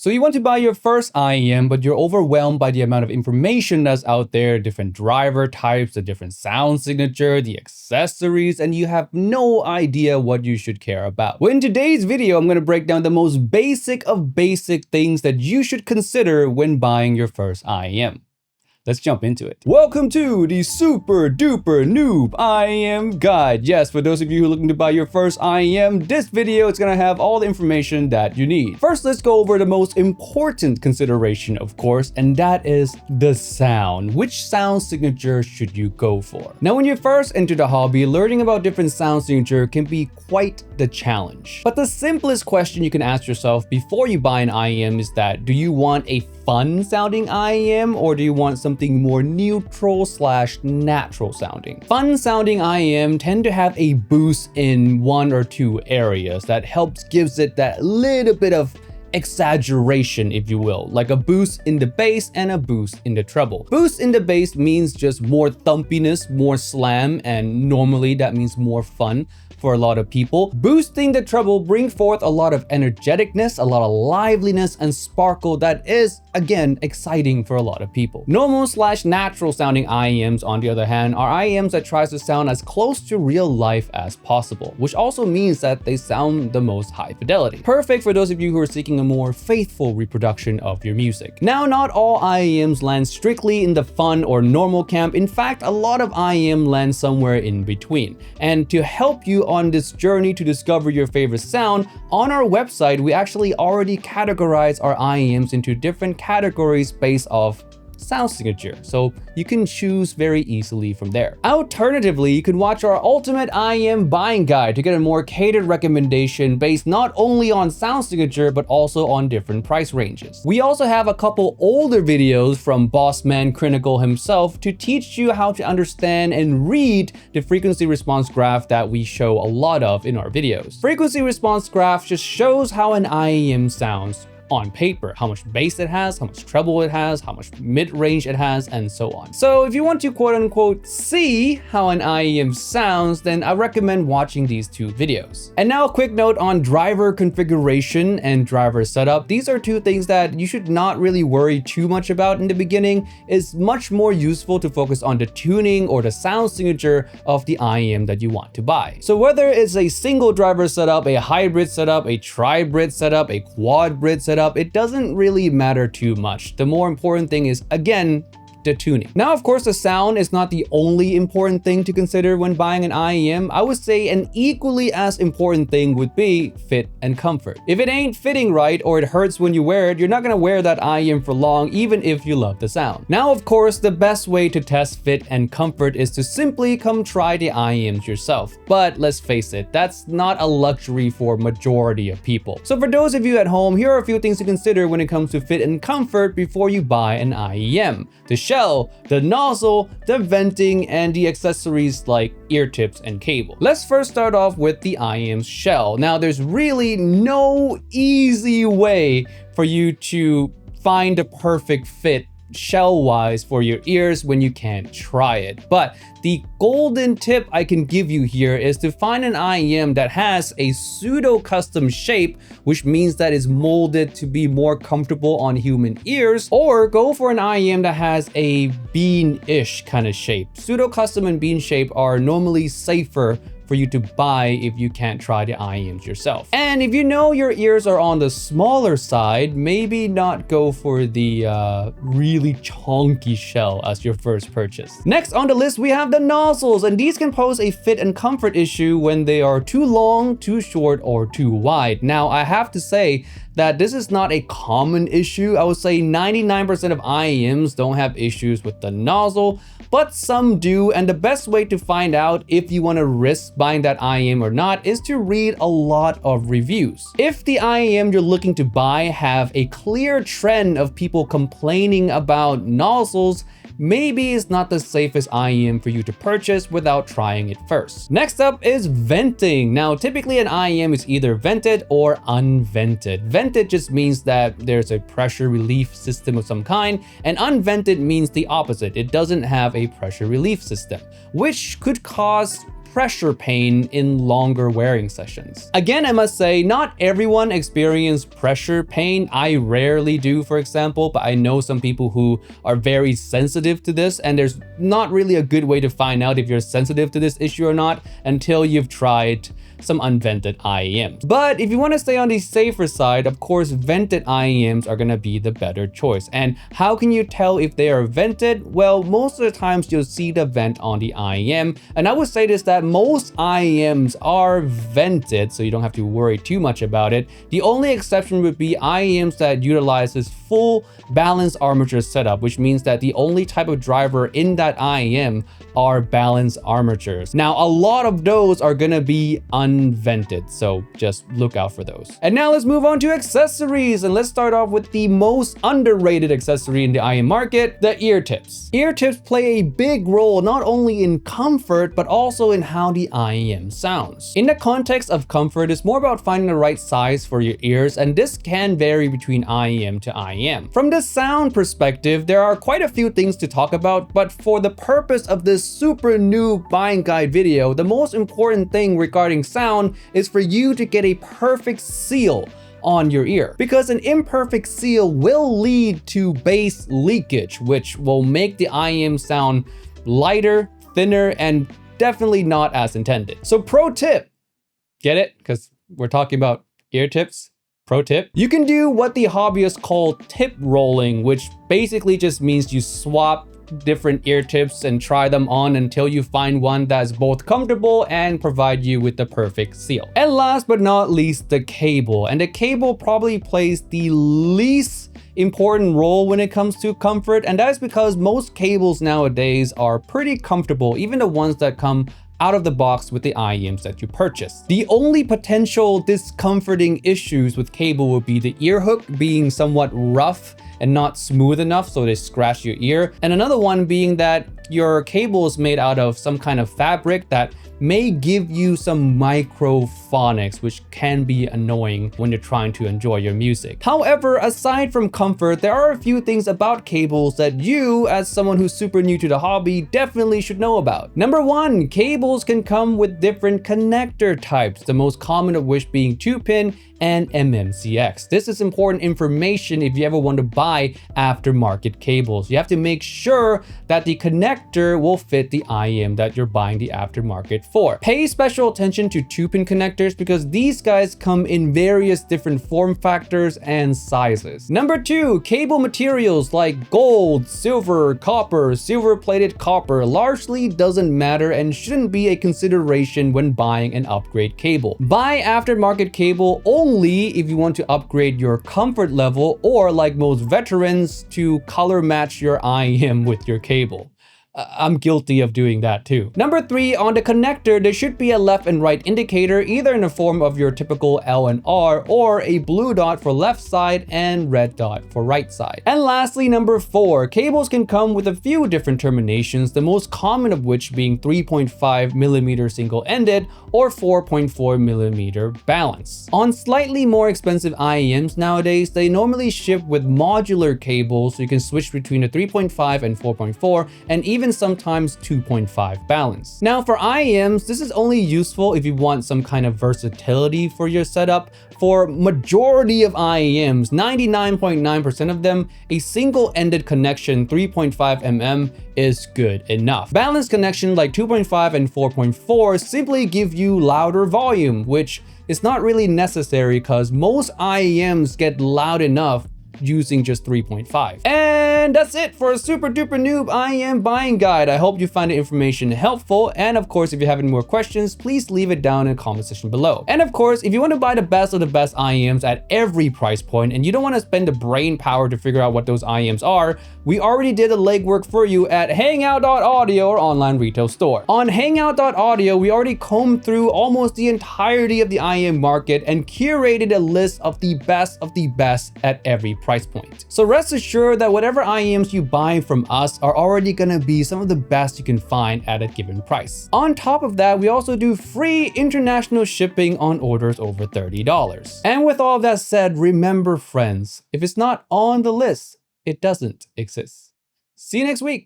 So you want to buy your first IEM, but you're overwhelmed by the amount of information that's out there, different driver types, the different sound signature, the accessories, and you have no idea what you should care about. Well, in today's video, I'm going to break down the most basic of basic things that you should consider when buying your first IEM. Let's jump into it. Welcome to the super duper noob IEM guide. Yes, for those of you who are looking to buy your first IEM, this video is gonna have all the information that you need. First, let's go over the most important consideration, of course, and that is the sound. Which sound signature should you go for? Now, when you first enter the hobby, learning about different sound signature can be quite the challenge. But the simplest question you can ask yourself before you buy an IEM is that, do you want a fun sounding IEM or do you want something more neutral / natural sounding? Fun sounding IEM tend to have a boost in one or two areas that gives it that little bit of exaggeration, if you will, like a boost in the bass and a boost in the treble. Boost in the bass means just more thumpiness, more slam, and normally that means more fun for a lot of people. Boosting the treble brings forth a lot of energeticness, a lot of liveliness and sparkle that is, again, exciting for a lot of people. Normal / natural sounding IEMs, on the other hand, are IEMs that tries to sound as close to real life as possible, which also means that they sound the most high fidelity. Perfect for those of you who are seeking a more faithful reproduction of your music. Now, not all IEMs land strictly in the fun or normal camp. In fact, a lot of IEM land somewhere in between. And to help you on this journey to discover your favorite sound, on our website, we actually already categorize our IEMs into different categories based off sound signature, so you can choose very easily from there. Alternatively, you can watch our ultimate IEM buying guide to get a more catered recommendation based not only on sound signature but also on different price ranges. We also have a couple older videos from Bossman Critical himself to teach you how to understand and read the frequency response graph that we show a lot of in our videos. Frequency response graph just shows how an IEM sounds on paper, how much bass it has, how much treble it has, how much mid-range it has, and so on. So if you want to quote unquote see how an IEM sounds, then I recommend watching these two videos. And now a quick note on driver configuration and driver setup. These are two things that you should not really worry too much about in the beginning. It's much more useful to focus on the tuning or the sound signature of the IEM that you want to buy. So whether it's a single driver setup, a hybrid setup, a tri-brid setup, a quad-brid setup, it doesn't really matter too much. The more important thing is, again, the tuning. Now, of course, the sound is not the only important thing to consider when buying an IEM. I would say an equally as important thing would be fit and comfort. If it ain't fitting right or it hurts when you wear it, you're not gonna wear that IEM for long, even if you love the sound. Now, of course, the best way to test fit and comfort is to simply come try the IEMs yourself. But let's face it, that's not a luxury for majority of people. So for those of you at home, here are a few things to consider when it comes to fit and comfort before you buy an IEM. The shell, the nozzle, the venting, and the accessories like ear tips and cable. Let's first start off with the IEM's shell. Now, there's really no easy way for you to find the perfect fit shell-wise for your ears when you can't try it. But the golden tip I can give you here is to find an IEM that has a pseudo-custom shape, which means that it's molded to be more comfortable on human ears, or go for an IEM that has a bean-ish kind of shape. Pseudo-custom and bean shape are normally safer for you to buy if you can't try the IEMs yourself. And if you know your ears are on the smaller side, maybe not go for the really chunky shell as your first purchase. Next on the list, we have the nozzles, and these can pose a fit and comfort issue when they are too long, too short, or too wide. Now, I have to say that this is not a common issue. I would say 99% of IEMs don't have issues with the nozzle, but some do, and the best way to find out if you want to risk buying that IEM or not is to read a lot of reviews. If the IEM you're looking to buy have a clear trend of people complaining about nozzles, maybe it's not the safest IEM for you to purchase without trying it first. Next up is venting. Now, typically an IEM is either vented or unvented. Vented just means that there's a pressure relief system of some kind, and unvented means the opposite. It doesn't have a pressure relief system, which could cause pressure pain in longer wearing sessions. Again, I must say, not everyone experiences pressure pain. I rarely do, for example, but I know some people who are very sensitive to this, and there's not really a good way to find out if you're sensitive to this issue or not until you've tried some unvented IEMs. But if you want to stay on the safer side, of course, vented IEMs are going to be the better choice. And how can you tell if they are vented? Well, most of the times you'll see the vent on the IEM. And I would say this, that most IEMs are vented, so you don't have to worry too much about it. The only exception would be IEMs that utilizes full balanced armature setup, which means that the only type of driver in that IEM are balanced armatures. Now, a lot of those are going to be unvented, so just look out for those. And now let's move on to accessories, and let's start off with the most underrated accessory in the IEM market, the ear tips. Ear tips play a big role not only in comfort, but also in how the IEM sounds. In the context of comfort, it's more about finding the right size for your ears, and this can vary between IEM to IEM. From the sound perspective, there are quite a few things to talk about, but for the purpose of this super noob buying guide video, the most important thing regarding sound is for you to get a perfect seal on your ear, because an imperfect seal will lead to bass leakage, which will make the IEM sound lighter, thinner, and definitely not as intended. So pro tip, get it? Because we're talking about ear tips. Pro tip, you can do what the hobbyists call tip rolling, which basically just means you swap different ear tips and try them on until you find one that's both comfortable and provide you with the perfect seal. And last but not least, the cable. And the cable probably plays the least important role when it comes to comfort, and that's because most cables nowadays are pretty comfortable, even the ones that come out of the box with the IEMs that you purchase. The only potential discomforting issues with cable would be the ear hook being somewhat rough and not smooth enough, so they scratch your ear. And another one being that your cable is made out of some kind of fabric that may give you some microphonics, which can be annoying when you're trying to enjoy your music. However, aside from comfort, there are a few things about cables that you, as someone who's super new to the hobby, definitely should know about. Number one, cables can come with different connector types, the most common of which being 2-pin and MMCX. This is important information if you ever want to buy aftermarket cables. You have to make sure that the connector will fit the IEM that you're buying the aftermarket for. Pay special attention to 2-pin connectors because these guys come in various different form factors and sizes. Number two, cable materials like gold, silver, copper, silver-plated copper largely doesn't matter and shouldn't be a consideration when buying an upgrade cable. Buy aftermarket cable only if you want to upgrade your comfort level, or like most veterans, to color match your IEM with your cable. I'm guilty of doing that too. Number three, on the connector, there should be a left and right indicator, either in the form of your typical L and R, or a blue dot for left side and red dot for right side. And lastly, number four, cables can come with a few different terminations, the most common of which being 3.5mm single-ended or 4.4mm balance. On slightly more expensive IEMs nowadays, they normally ship with modular cables, so you can switch between a 3.5 and 4.4, and even sometimes 2.5 balance. Now for IEMs, this is only useful if you want some kind of versatility for your setup. For majority of IEMs, 99.9% of them, a single-ended connection 3.5mm is good enough. Balanced connection like 2.5 and 4.4 simply give you louder volume, which is not really necessary because most IEMs get loud enough using just 3.5. And that's it for a super duper noob IEM buying guide. I hope you find the information helpful. And of course, if you have any more questions, please leave it down in the comment section below. And of course, if you want to buy the best of the best IEMs at every price point and you don't want to spend the brain power to figure out what those IEMs are, we already did the legwork for you at Hangout.audio, or online retail store. On Hangout.audio, we already combed through almost the entirety of the IEM market and curated a list of the best at every price point. So rest assured that whatever IEMs you buy from us are already gonna be some of the best you can find at a given price. On top of that, we also do free international shipping on orders over $30. And with all of that said, remember friends, if it's not on the list, it doesn't exist. See you next week.